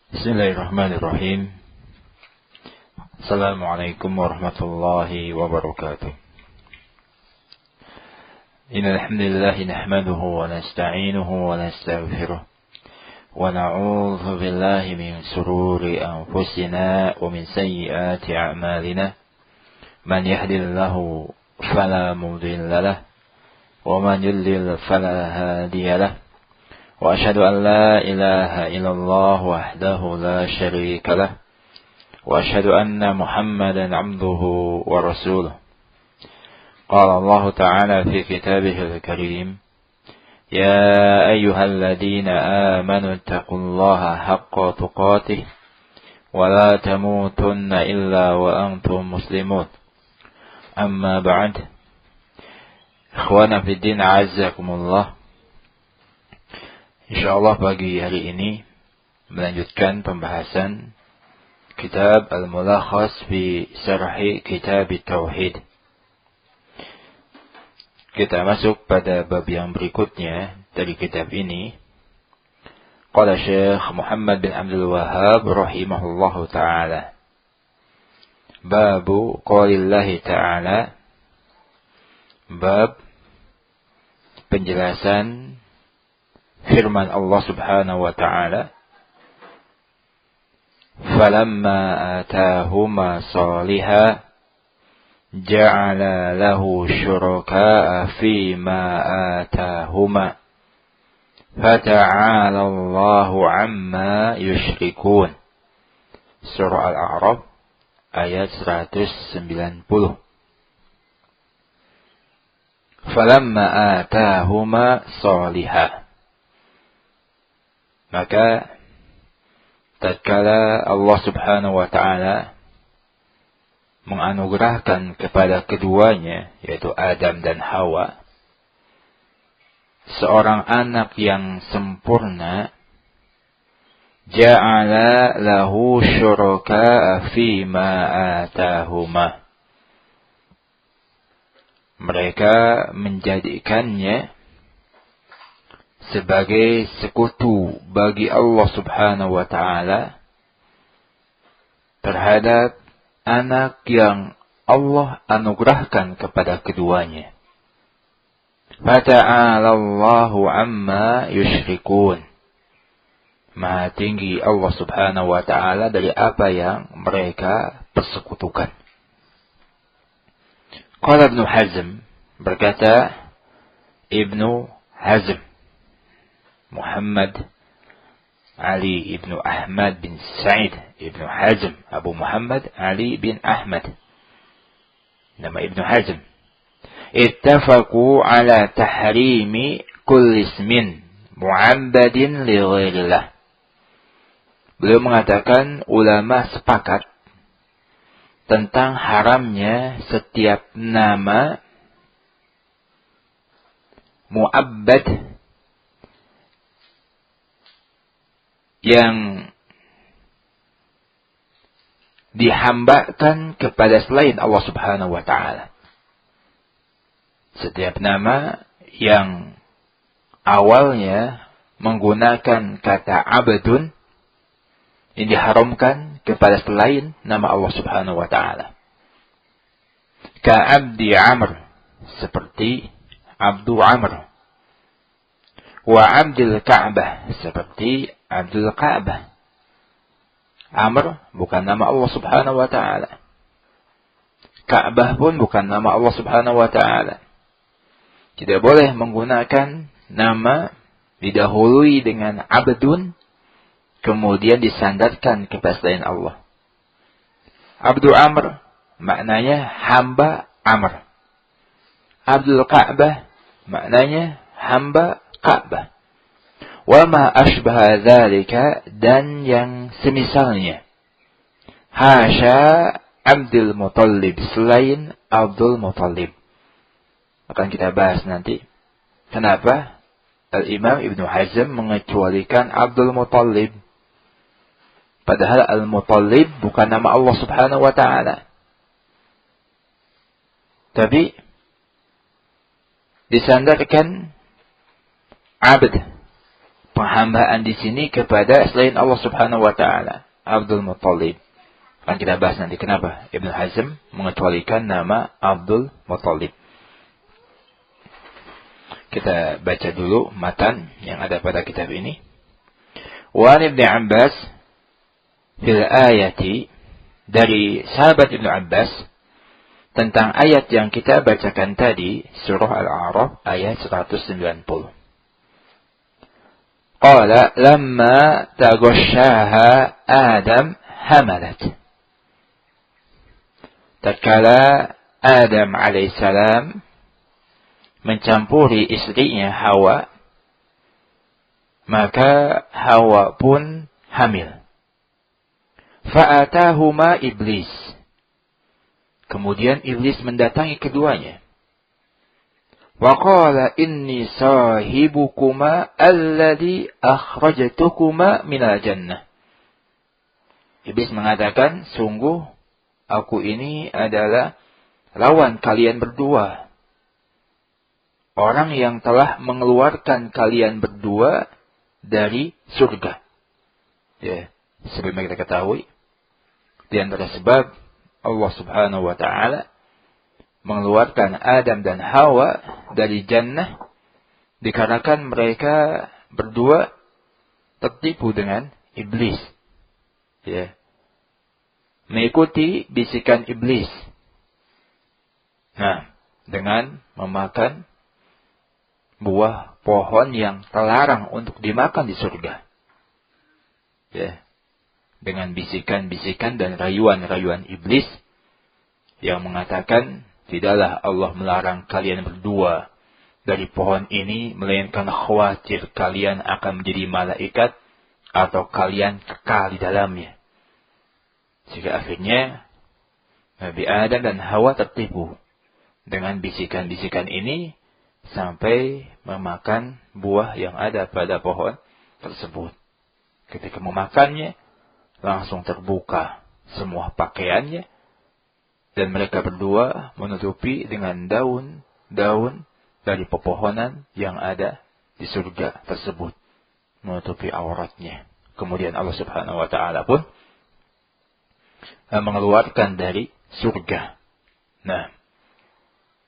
Bismillahirrahmanirrahim. Assalamualaikum warahmatullahi wabarakatuh. Innal hamdalillah nahmaduhu wa nasta'inuhu wa nastaghfiruh wa na'udzu billahi min shururi anfusina wa min sayyiati a'malina. Man yahdihillahu fala mudilla lahu wa man yudlil fala hadiya lahu. وأشهد أن لا إله إلا الله وحده لا شريك له وأشهد أن محمدا عبده ورسوله. قال الله تعالى في كتابه الكريم: يا أيها الذين آمنوا اتقوا الله حق تقاته ولا تموتن إلا وأنتم مسلمون. أما بعد، إخوانا في الدين أعزكم الله. InsyaAllah pagi hari ini melanjutkan pembahasan kitab Al-Mulakhas fi Syarhi Kitab Tauhid. Kita masuk pada bab yang berikutnya dari kitab ini. Qala Syekh Muhammad bin Abdul Wahhab rahimahullahu ta'ala. Babu qaulillahi ta'ala. Bab penjelasan firman Allah Subhanahu wa ta'ala, falamma atahuma saliha ja'ala lahu syuraka'a fima atahuma fata'ala Allahu amma yushrikun. Surah Al-A'raf ayat 190. Falamma atahuma saliha, maka tatkala Allah Subhanahu wa ta'ala menganugerahkan kepada keduanya, yaitu Adam dan Hawa, seorang anak yang sempurna, ja'ala lahu syuraka'a fima atahuma, mereka menjadikannya sebagai sekutu bagi Allah Subhanahu wa ta'ala terhadap anak yang Allah anugerahkan kepada keduanya. Fata'ala Allahu amma yushrikun. Maha tinggi Allah Subhanahu wa ta'ala dari apa yang mereka persekutukan. Qala Ibnu Hazm, berkata Ibnu Hazm, Muhammad Ali ibnu Ahmad bin Sa'id ibnu Hazm, Abu Muhammad Ali bin Ahmad, nama Ibnu Hazm, ittafaqu ala tahrimi kulli ismin mu'abbadin li ghairillah. Beliau mengatakan ulama sepakat tentang haramnya setiap nama mu'abbad yang dihambakan kepada selain Allah Subhanahu wa ta'ala. Setiap nama yang awalnya menggunakan kata abdun, yang diharamkan kepada selain nama Allah Subhanahu wa ta'ala. Ka'abdi Amr, seperti Abdu Amr. Wa Abdul Ka'bah, seperti Abdul Ka'bah. Amr bukan nama Allah Subhanahu wa ta'ala. Ka'bah pun bukan nama Allah Subhanahu wa ta'ala. Tidak boleh menggunakan nama didahului dengan abdun, kemudian disandarkan kepada selain Allah. Abdu Amr maknanya hamba Amr. Abdul Ka'bah maknanya hamba Ka'bah. Wa ma ashbaha dzalika, dan yang semisalnya. Hasya Abdul Muttalib, selain Abdul Muttalib. Akan kita bahas nanti kenapa Al-Imam Ibnu Hazm mengecualikan Abdul Muttalib, padahal Al-Muttalib bukan nama Allah Subhanahu wa ta'ala, tapi disandarkan abd, penghambaan di sini kepada selain Allah Subhanahu wa taala, Abdul Muttalib. Akan kita bahas nanti kenapa Ibnu Hazm mengecualikan nama Abdul Muttalib. Kita baca dulu matan yang ada pada kitab ini. Wa Ibnu Abbas fil ayati, dari sahabat Ibnu Abbas tentang ayat yang kita bacakan tadi, surah Al-A'raf ayat 190. Qala lamma taghashaha Adam hamalat. Tatkala Adam alaihissalam mencampuri istrinya Hawa, maka Hawa pun hamil. Fa'atahuma iblis. Kemudian iblis mendatangi keduanya. Wa qala inni sahibukuma alladhi akhrajtukuma minal jannah. Iblis mengatakan, sungguh aku ini adalah lawan kalian berdua. Orang yang telah mengeluarkan kalian berdua dari surga. Ya, sebagaimana kita ketahui, di antara sebab Allah Subhanahu wa taala mengeluarkan Adam dan Hawa dari jannah dikarenakan mereka berdua tertipu dengan iblis. Ya. Mengikuti bisikan iblis. Nah, dengan memakan buah pohon yang terlarang untuk dimakan di surga. Ya. Dengan bisikan-bisikan dan rayuan-rayuan iblis yang mengatakan, tidaklah Allah melarang kalian berdua dari pohon ini, melainkan khawatir kalian akan menjadi malaikat atau kalian kekal di dalamnya. Sehingga akhirnya Nabi Adam dan Hawa tertipu dengan bisikan-bisikan ini sampai memakan buah yang ada pada pohon tersebut. Ketika memakannya, langsung terbuka semua pakaiannya, dan mereka berdua menutupi dengan daun-daun dari pepohonan yang ada di surga tersebut, menutupi auratnya. Kemudian Allah Subhanahu wa taala pun mengeluarkan dari surga. Nah,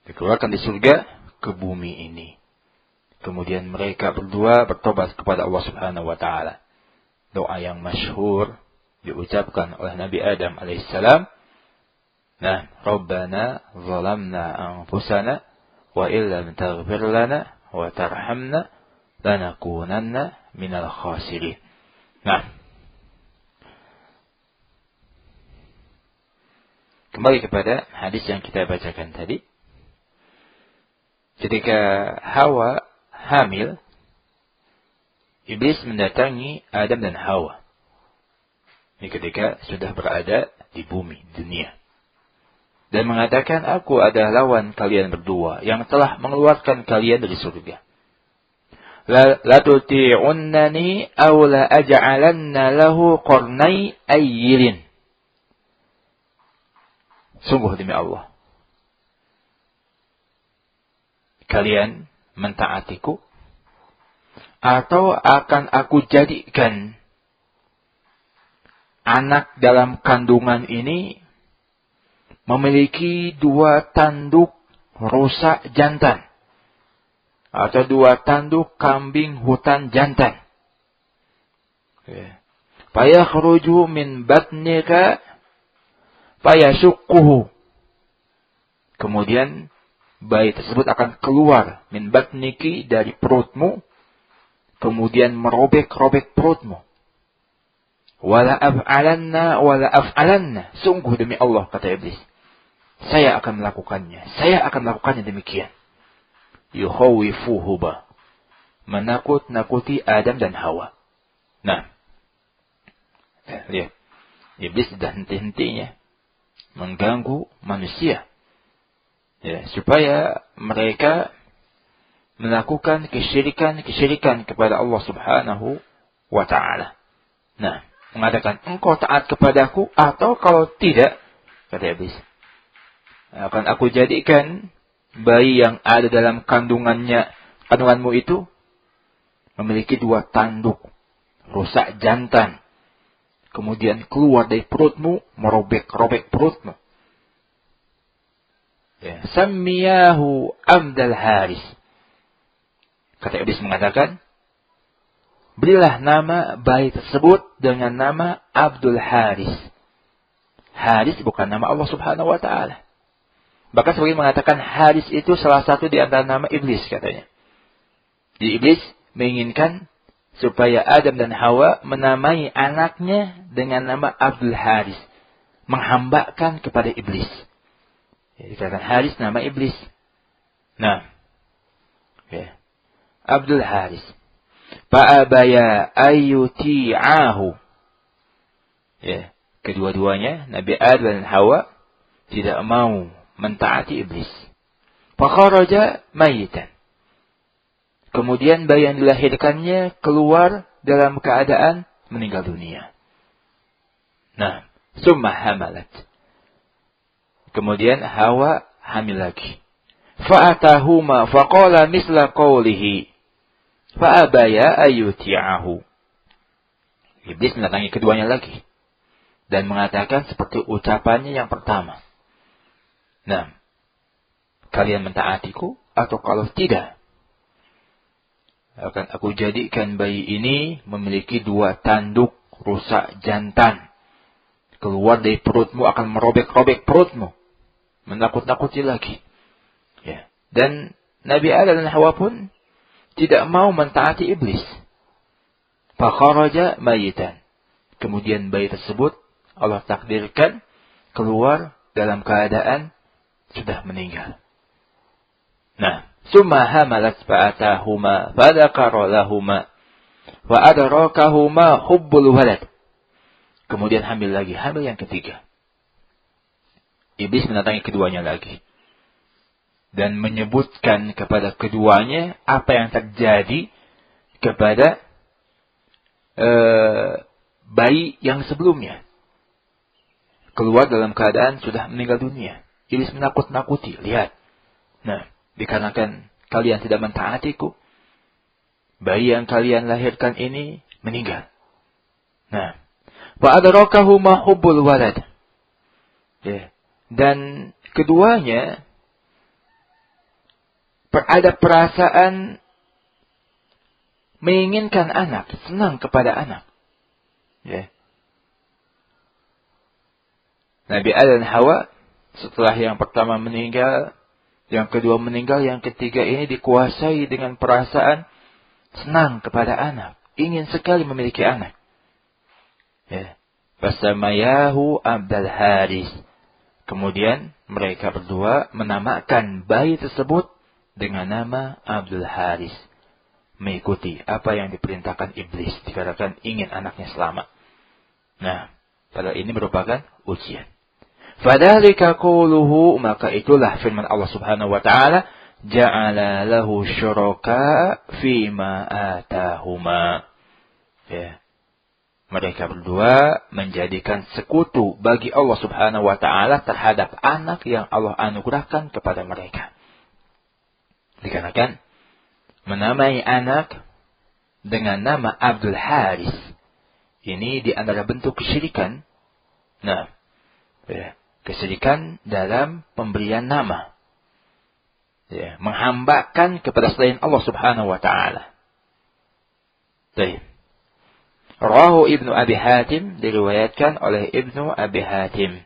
dikeluarkan di surga ke bumi ini. Kemudian mereka berdua bertobat kepada Allah Subhanahu wa taala. Doa yang masyhur diucapkan oleh Nabi Adam alaihissalam. Nah, Rabbana zalamna anfusana wa illam taghfir lana wa tarhamna lanakunanna minal khasirin. Nah, kembali kepada hadis yang kita bacakan tadi. Ketika Hawa hamil, iblis mendatangi Adam dan Hawa. Ini ketika sudah berada di bumi, dunia. Dan mengatakan, aku adalah lawan kalian berdua yang telah mengeluarkan kalian dari surga. La tuti'unnani aw la aj'alanna lahu qarnai ayyilin. Sungguh demi Allah, kalian mentaatiku, atau akan aku jadikan anak dalam kandungan ini memiliki 2 tanduk rusa jantan, atau 2 tanduk kambing hutan jantan. Fayakhruju min batnika fayashuquhu. Kemudian bayi tersebut akan keluar min batniki, dari perutmu, kemudian merobek-robek perutmu. Wala af'alanna. Sungguh demi Allah, kata iblis, saya akan melakukannya demikian. Yukhawifuhuba, menakut-nakuti Adam dan Hawa. Nah, lihat, iblis sudah henti-hentinya mengganggu manusia, ya, supaya mereka melakukan kesyirikan kepada Allah Subhanahu wa taala. Nah, mengatakan, engkau taat kepadaku, atau kalau tidak, kata iblis, akan aku jadikan bayi yang ada dalam kandunganmu itu memiliki 2 tanduk, rusak jantan, kemudian keluar dari perutmu, merobek-robek perutmu. Ya, Sammiyahu Abdul Haris. Kata Iblis mengatakan, berilah nama bayi tersebut dengan nama Abdul Haris. Haris bukan nama Allah Subhanahu wa Ta'ala. Bahkan sebagian mengatakan Haris itu salah satu di antara nama Iblis katanya. Jadi Iblis menginginkan supaya Adam dan Hawa menamai anaknya dengan nama Abdul Haris. Menghambakan kepada Iblis. Jadi dikatakan Haris nama Iblis. Nah. Ya. Abdul Haris. Fa'abaya ayyuti'ahu. Ya. Kedua-duanya, Nabi Adam dan Hawa tidak mau mentaati Iblis. Fakharaja mayitan. Kemudian bayi yang dilahirkannya keluar dalam keadaan meninggal dunia. Nah, summa hamalat. Kemudian Hawa hamil lagi. Fa'atahuma faqala misla qawlihi. Fa'abaya ayyuti'ahu. Iblis mendatangi keduanya lagi. Dan mengatakan seperti ucapannya yang pertama. Nah, kalian mentaatiku atau kalau tidak, akan aku jadikan bayi ini memiliki 2 tanduk rusak jantan. Keluar dari perutmu akan merobek-robek perutmu. Menakut-nakuti lagi. Ya. Dan Nabi Adam dan Hawa pun tidak mau mentaati Iblis. Fakharaja mayitan. Kemudian bayi tersebut Allah takdirkan keluar dalam keadaan sudah meninggal. Nah, summa hamalat fa'atahuma fadakara lahuma wa adrakahuma hubbul walad. Kemudian hamil lagi, hamil yang ketiga. Iblis mendatangi keduanya lagi dan menyebutkan kepada keduanya apa yang terjadi kepada bayi yang sebelumnya. Keluar dalam keadaan sudah meninggal dunia. Iblis menakut-nakuti. Lihat. Nah, dikarenakan kalian tidak mentaatiku, bayi yang kalian lahirkan ini meninggal. Nah, wa adrakahuma hubbul walad. Ya. Dan keduanya ada perasaan menginginkan anak, senang kepada anak. Ya. Nabi Adam dan Hawa setelah yang pertama meninggal, yang kedua meninggal, yang ketiga ini dikuasai dengan perasaan senang kepada anak. Ingin sekali memiliki anak. Ya. Fasamayahu Abdul Haris. Kemudian mereka berdua menamakan bayi tersebut dengan nama Abdul Haris. Mengikuti apa yang diperintahkan Iblis. Dikatakan ingin anaknya selamat. Nah, padahal ini merupakan ujian. Fadhalika qawluhu, maka itulah firman Allah Subhanahu wa taala, ja'ala lahu syuraka fima atahuma. Ya. Mereka berdua menjadikan sekutu bagi Allah Subhanahu wa taala terhadap anak yang Allah anugerahkan kepada mereka. Dikarenakan menamai anak dengan nama Abdul Haris ini di antara bentuk kesyirikan. Nah, ya. Kesyirikan dalam pemberian nama. Ya, menghambakan kepada selain Allah Subhanahu wa taala. Baik. Rawahu Ibnu Abi Hatim, diriwayatkan oleh Ibnu Abi Hatim.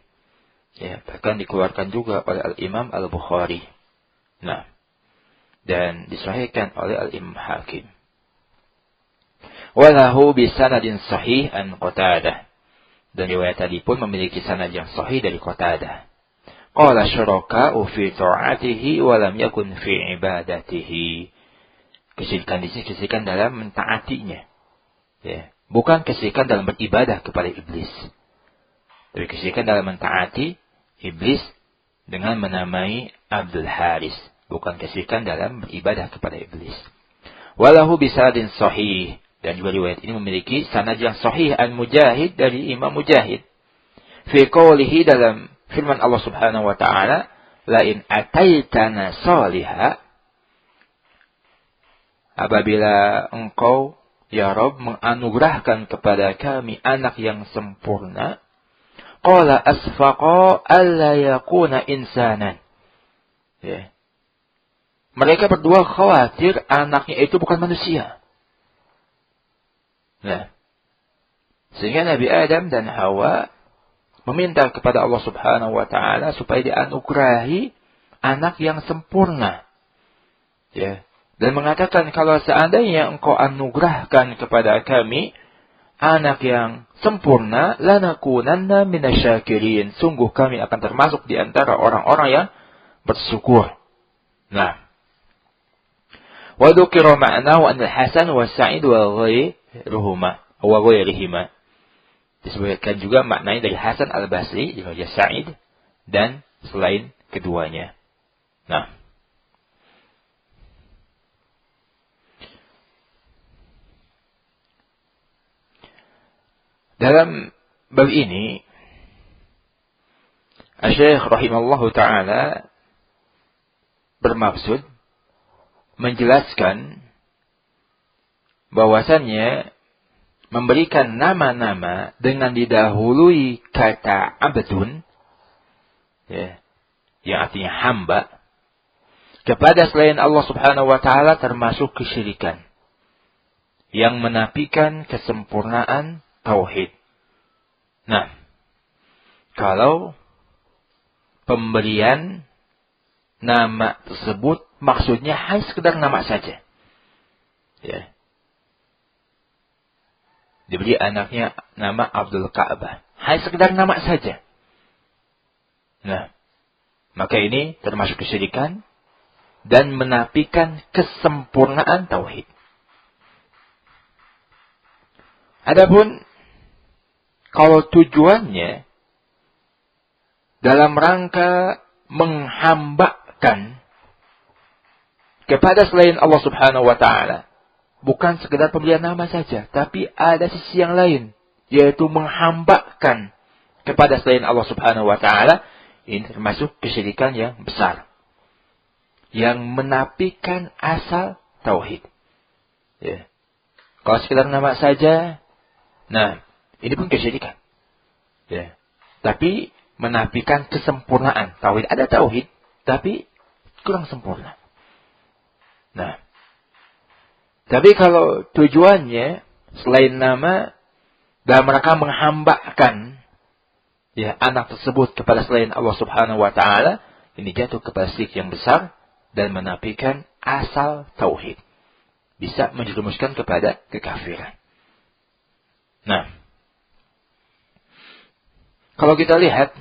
Ya, bahkan dikeluarkan juga oleh Al-Imam Al-Bukhari. Nah, dan disahihkan oleh Al-Imam Hakim. Walahu bisanadin sahih an Qatadah. Dan riwayat tadi pun memiliki sanad yang sahih dari Qatadah. Qala syuraka'u fi ta'atihi wa lam yakun fi ibadatihi. Kesyirikan di sini kesyirikan dalam mentaatinya. Ya, bukan kesyirikan dalam beribadah kepada iblis. Tapi kesyirikan dalam mentaati iblis dengan menamai Abdul Haris. Bukan kesyirikan dalam beribadah kepada iblis. Walahu bisanadin sahih. Dan juga riwayat ini memiliki sanad yang sahih an Mujahid dari Imam Mujahid. Fi qawlihi, dalam firman Allah Subhanahu wa taala, la in ataitana salihah apabila engkau ya Rabb menganugerahkan kepada kami anak yang sempurna, qala asfaqa alla yakuna insanan. Ya. Mereka berdua khawatir anaknya itu bukan manusia. Nah, sehingga Nabi Adam dan Hawa meminta kepada Allah Subhanahu wa taala supaya dianugerahi anak yang sempurna. Ya. Dan mengatakan, kalau seandainya engkau anugerahkan kepada kami anak yang sempurna, lanakunanna minasyakirin. Sungguh kami akan termasuk di antara orang-orang yang bersyukur. Nah, wa dzukira ma'nahu an al-Hasan wa Sa'id wa ghairihima. Disebutkan juga maknanya dari Hasan al-Basri, juga Sa'id, dan selain keduanya. Nah, dalam bab ini, Syekh rahimallahu ta'ala bermaksud menjelaskan bahwasannya memberikan nama-nama dengan didahului kata abdun, ya, yang artinya hamba, kepada selain Allah Subhanahu wa taala termasuk kesyirikan yang menafikan kesempurnaan tauhid. Nah, kalau pemberian nama tersebut maksudnya hanya sekedar nama saja, ya, diberi anaknya nama Abdul Ka'bah, hanya sekedar nama saja. Nah, maka ini termasuk kesyirikan dan menafikan kesempurnaan tauhid. Adapun kalau tujuannya dalam rangka menghambakan kepada selain Allah Subhanahu wa taala, bukan sekedar pemberian nama saja, tapi ada sisi yang lain, yaitu menghambakan kepada selain Allah Subhanahu wa taala, ini termasuk kesyirikan yang besar, yang menafikan asal tauhid. Ya. Kalau sekedar nama saja, nah, ini pun kesyirikan. Ya. Tapi menafikan kesempurnaan tauhid. Ada tauhid, tapi kurang sempurna. Nah, tapi kalau tujuannya selain nama dalam rangka menghambakan, ya, anak tersebut kepada selain Allah Subhanahu wa taala, ini jatuh kepada syirik yang besar dan menafikan asal tauhid. Bisa menjerumuskan kepada kekafiran. Nah, kalau kita lihat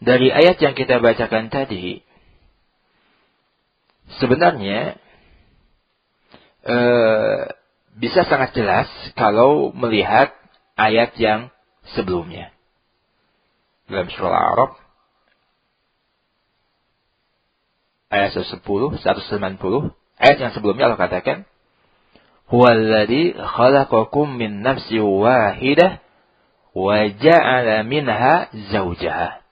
dari ayat yang kita bacakan tadi, sebenarnya bisa sangat jelas kalau melihat ayat yang sebelumnya. Dalam surah Al-A'raf ayat 190, ayat yang sebelumnya Allah katakan, huwallazi khalaqakum min nafsin wahidah wa ja'ala minha zawjaha.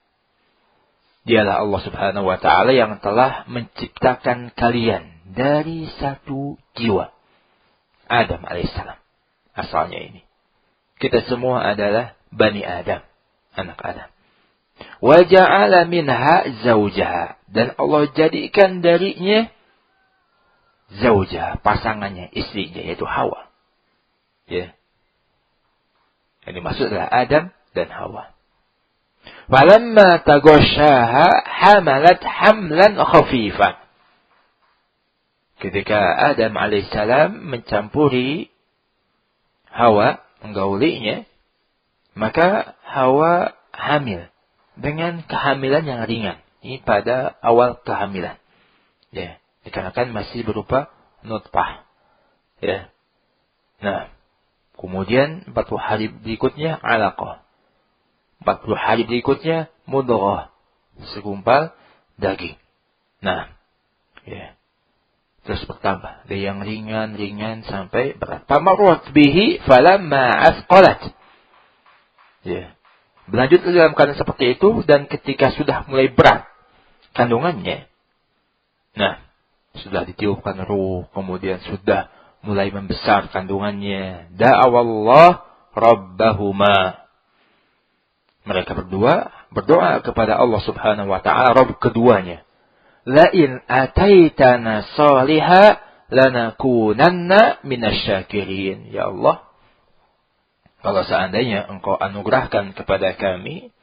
Dialah Allah Subhanahu wa taala yang telah menciptakan kalian dari satu jiwa. Adam alaihissalam. Asalnya ini. Kita semua adalah Bani Adam. Anak Adam. Wa ja'ala minha zawjaha. Dan Allah jadikan darinya zawjaha, pasangannya, istrinya, yaitu Hawa. Ya. Yang dimaksud adalah Adam dan Hawa. Falamma taghashaha hamalat hamlan khafifan. Ketika Adam alaihissalam mencampuri Hawa, menggaulinya, maka Hawa hamil dengan kehamilan yang ringan. Ini pada awal kehamilan. Ya, dikarenakan masih berupa nutfah. Ya. Nah, kemudian 40 hari berikutnya alaqah. 40 hari berikutnya mudghah, segumpal daging. Nah, ya. Terus bertambah dari yang ringan sampai berat. Famarrat bihi falamma asqalat. Ya. Berlanjut dalam keadaan seperti itu, dan ketika sudah mulai berat kandungannya. Nah, sudah ditiupkan ruh, kemudian sudah mulai membesar kandungannya. Da'awallah rabbahuma. Mereka berdua berdoa kepada Allah Subhanahu wa taala, Rabb keduanya. La in ataitana salihah lanakunanna minasyakirin. Ya Allah, kalau seandainya Engkau anugerahkan kepada kami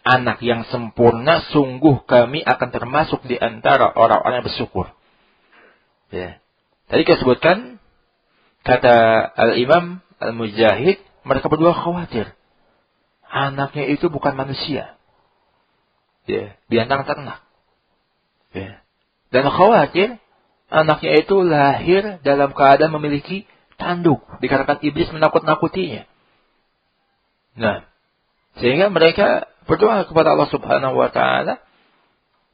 anak yang sempurna, sungguh kami akan termasuk di antara orang-orang yang bersyukur. Ya. Tadi kita sebutkan, kata Al-Imam Al-Mujahid, mereka berdua khawatir anaknya itu bukan manusia. Ya, binatang ternak. Ya. Dan khawatir anaknya itu lahir dalam keadaan memiliki tanduk, dikarenakan iblis menakut-nakutinya. Nah, sehingga mereka berdoa kepada Allah Subhanahu wa taala,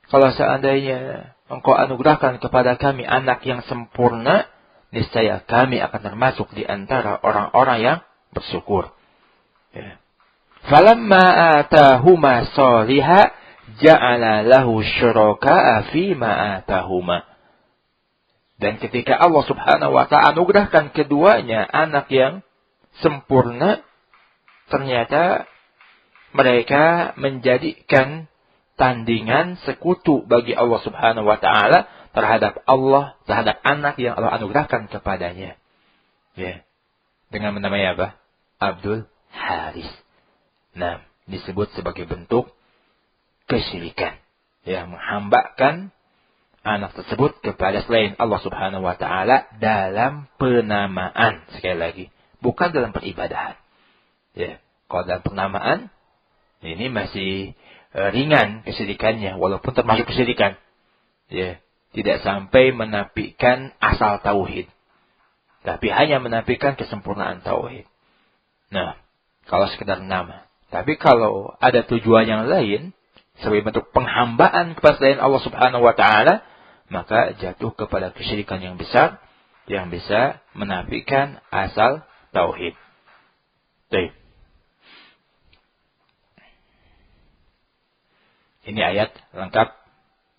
kalau seandainya Engkau anugerahkan kepada kami anak yang sempurna, niscaya kami akan termasuk di antara orang-orang yang bersyukur. Ya. Falamma atahuma shaliha ja'ala lahu syuraka'a fi ma atahuma. Dan ketika Allah Subhanahu wa taala anugerahkan keduanya anak yang sempurna, ternyata mereka menjadikan tandingan sekutu bagi Allah Subhanahu wa taala terhadap Allah, terhadap anak yang Allah anugerahkan kepadanya. Ya. Dengan namanya apa? Abdul Haris. Nah, disebut sebagai bentuk kesyirikan. Ya, menghambakan anak tersebut kepada selain Allah Subhanahu wa taala dalam penamaan, sekali lagi, bukan dalam peribadahan. Ya, kalau dalam penamaan ini masih ringan kesyirikannya, walaupun termasuk kesyirikan. Ya, tidak sampai menafikan asal tauhid, tapi hanya menafikan kesempurnaan tauhid. Nah, kalau sekedar nama. Tapi kalau ada tujuan yang lain, sebagai bentuk penghambaan kepada selain Allah Subhanahu wa taala, maka jatuh kepada kesyirikan yang besar yang bisa menafikan asal tauhid. Baik. Ini ayat lengkap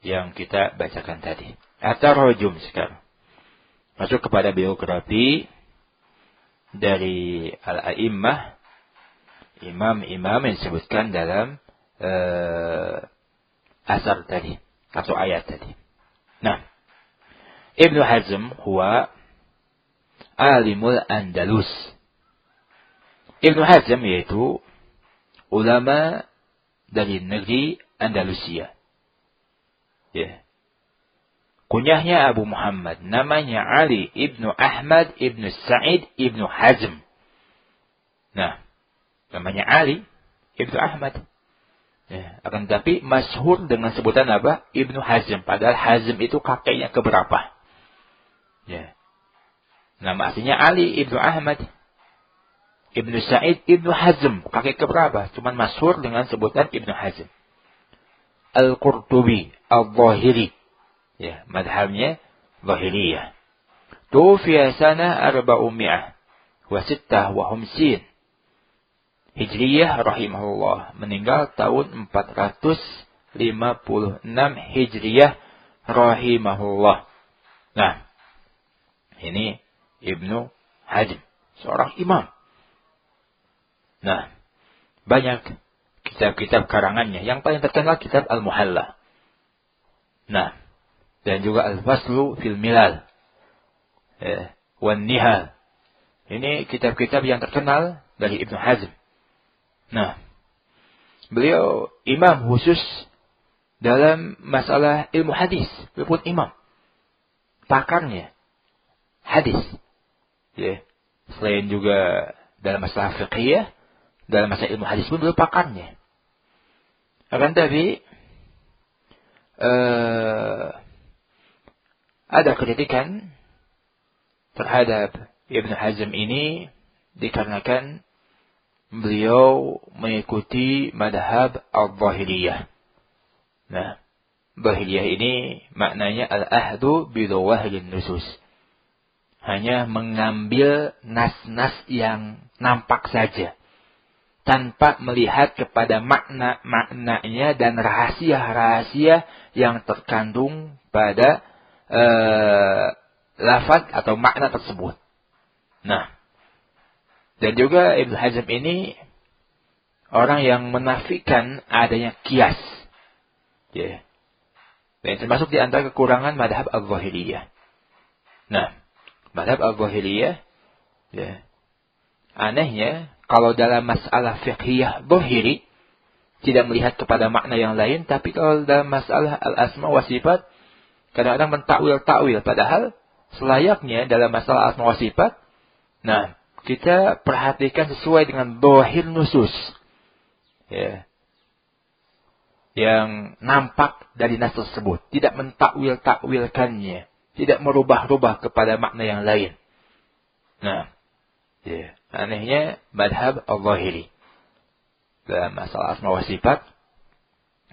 yang kita bacakan tadi. At-Tarjum sekarang. Masuk kepada biografi dari Al-A'immah, imam-imam yang disebutkan dalam asar tadi, atau ayat tadi. Nah, Ibnu Hazm huwa alimul Andalus. Ibnu Hazm yaitu ulama dari negeri Andalusia. Ya. Kunyahnya Abu Muhammad, namanya Ali ibnu Ahmad ibnu Sa'id ibnu Hazm. Nah, namanya Ali ibnu Ahmad. Ya, akan tetapi masyhur dengan sebutan apa? Ibnu Hazm. Padahal Hazm itu kakeknya keberapa? Ya. Nama aslinya Ali ibnu Ahmad ibnu Sa'id ibnu Hazm. Kakek keberapa? Cuman masyhur dengan sebutan Ibnu Hazm. Al-Qurtubi Al-Zahiri. Ya, madhabnya Zahiriyah. Tufiya sana 456 Hijriyah rahimahullah, meninggal tahun 456 Hijriyah rahimahullah. Nah, ini Ibnu Hazm, seorang imam. Nah, banyak kitab-kitab karangannya. Yang paling terkenal kitab Al-Muhalla. Nah, dan juga Al-Faslu fil Milal. Wan Nihal. Ini kitab-kitab yang terkenal dari Ibnu Hazm. Nah, beliau imam khusus dalam masalah ilmu hadis. Beliau pun imam. Pakarnya hadis. Ya. Selain juga dalam masalah fiqhiyah, dalam masalah ilmu hadis pun beliau pakarnya. Akan tapi ada kritikan terhadap Ibnu Hazm ini dikarenakan beliau mengikuti madhab Al-Zahiriyah. Nah, Zahiriyah ini maknanya al-ahdu bidawahilin nusus. Hanya mengambil nas-nas yang nampak saja, tanpa melihat kepada makna-maknanya dan rahasia-rahasia yang terkandung pada lafaz atau makna tersebut. Nah, dan juga Ibnu Hazm ini orang yang menafikan adanya kias. Ya. Dan termasuk di antara kekurangan madhab al-Zahiriyah. Nah, madhab al-Zahiriyah, ya, anehnya, kalau dalam masalah fiqhiyah zahiri, tidak melihat kepada makna yang lain, tapi kalau dalam masalah al-asma wa sifat, kadang-kadang mentakwil-takwil, padahal selayaknya dalam masalah asma wa sifat, nah, kita perhatikan sesuai dengan zahir nusus. Ya. Yang nampak dari nas tersebut. Tidak mentakwil-takwilkannya. Tidak merubah-rubah kepada makna yang lain. Nah, ya. Anehnya madhab al-Zahiri. Dalam masalah asma wa sifat,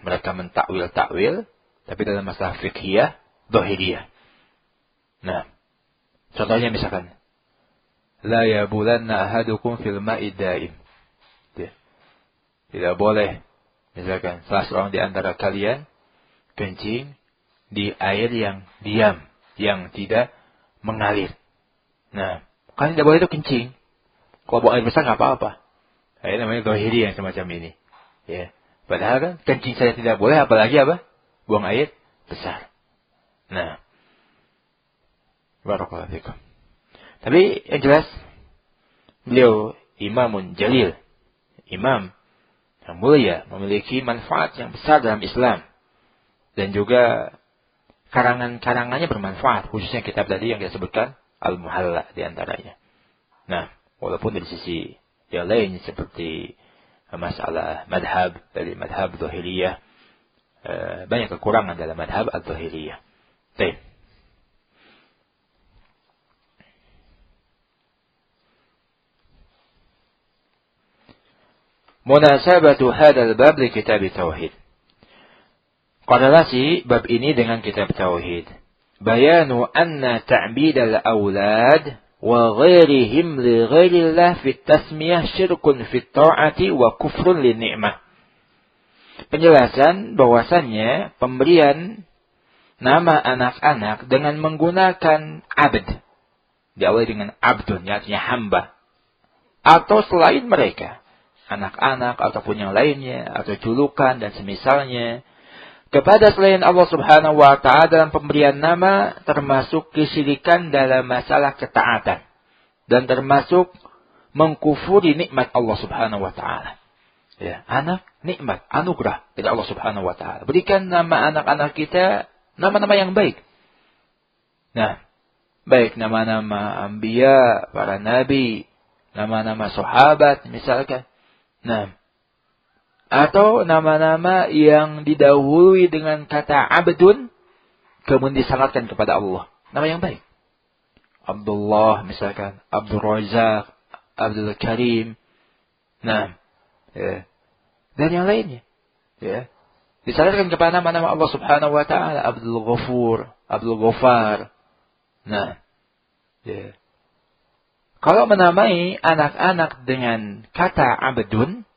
mereka mentakwil-takwil, tapi dalam masalah fiqhiyah, zahiriyah. Nah, contohnya misalkan, la yabulanna ahadukum fil ma'i daim. Tidak boleh, misalkan, salah seorang di antara kalian kencing di air yang diam, yang tidak mengalir. Nah, kan tidak boleh itu kencing. Kalau buang air besar nggak apa-apa. Ini namanya zahiri yang semacam ini. Ya, padahal kan kencing saya tidak boleh, apalagi apa? Buang air besar. Nah, barakallahu fikum. Tapi yang jelas, beliau imamun jalil, imam yang mulia, memiliki manfaat yang besar dalam Islam. Dan juga karangan-karangannya bermanfaat. Khususnya kitab tadi yang kita sebutkan, Al-Muhalla di antaranya. Nah, walaupun dari sisi yang lain seperti masalah madhab, dari madhab Zahiriyah, banyak kekurangan dalam madhab Al-Zahiriyah. Baik. Munasabatu hadzal bab li kitab tauhid. Korelasi bab ini dengan kitab tauhid. Bayanu anna ta'bid al-aulad wa ghairihim li ghairillah fi tasmiyah syirkun fi ta'ati wa kufrun li ni'mah. Penjelasan bahwasannya pemberian nama anak-anak dengan menggunakan abd. Diawali dengan abdun, artinya hamba. Atau selain mereka. Anak-anak ataupun yang lainnya, atau julukan dan semisalnya, kepada selain Allah Subhanahu wa Ta'ala dalam pemberian nama, termasuk kesyirikan dalam masalah ketaatan, dan termasuk mengkufuri nikmat Allah Subhanahu wa Ta'ala. Ya, anak nikmat, anugerah dari Allah Subhanahu wa Ta'ala. Berikan nama anak-anak kita nama-nama yang baik. Nah, baik nama-nama anbiya, para nabi, nama-nama sahabat misalkan. Nah, atau nama-nama yang didahului dengan kata abdun, kemudian disanadkan kepada Allah. Nama yang baik. Abdullah misalkan, Abdul Razak, Abdul Karim. Nah, ya. Dan yang lainnya. Ya. Disanadkan kepada nama-nama Allah Subhanahu wa Ta'ala. Abdul Ghafur, Abdul Ghafar. Nah, ya. Kalau menamai anak-anak dengan kata abdun,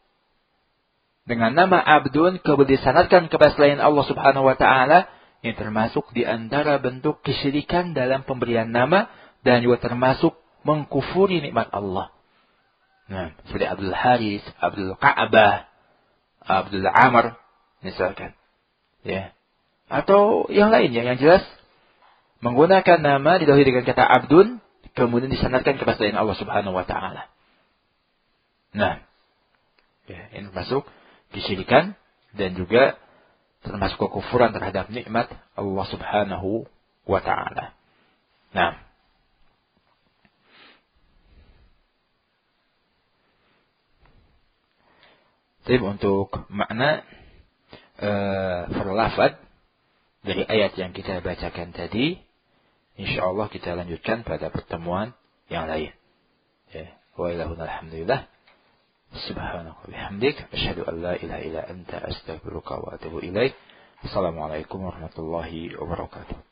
dengan nama abdun, kemudian disanadkan kepada selain Allah Subhanahu wa Ta'ala, yang termasuk di antara bentuk kesyirikan dalam pemberian nama, dan juga termasuk mengkufuri nikmat Allah. Nah, seperti Abdul Haris, Abdul Ka'bah, Abdul Amr, misalkan. Ya. Atau yang lainnya, yang jelas, menggunakan nama didahului dengan kata abdun, kemudian disandarkan kepada selain Allah Subhanahu wa Ta'ala. Nah, ya, ini termasuk kesyirikan dan juga termasuk kekufuran terhadap nikmat Allah Subhanahu wa Ta'ala. Nah, jadi untuk makna verlafad dari ayat yang kita bacakan tadi, insyaallah kita lanjutkan pada pertemuan yang lain. Ya, wa ilahuna alhamdulillah. Subhanaka bihamdik asyhadu an la ilaha illa anta astaghfiruka wa atubu ilaik. Assalamualaikum warahmatullahi wabarakatuh.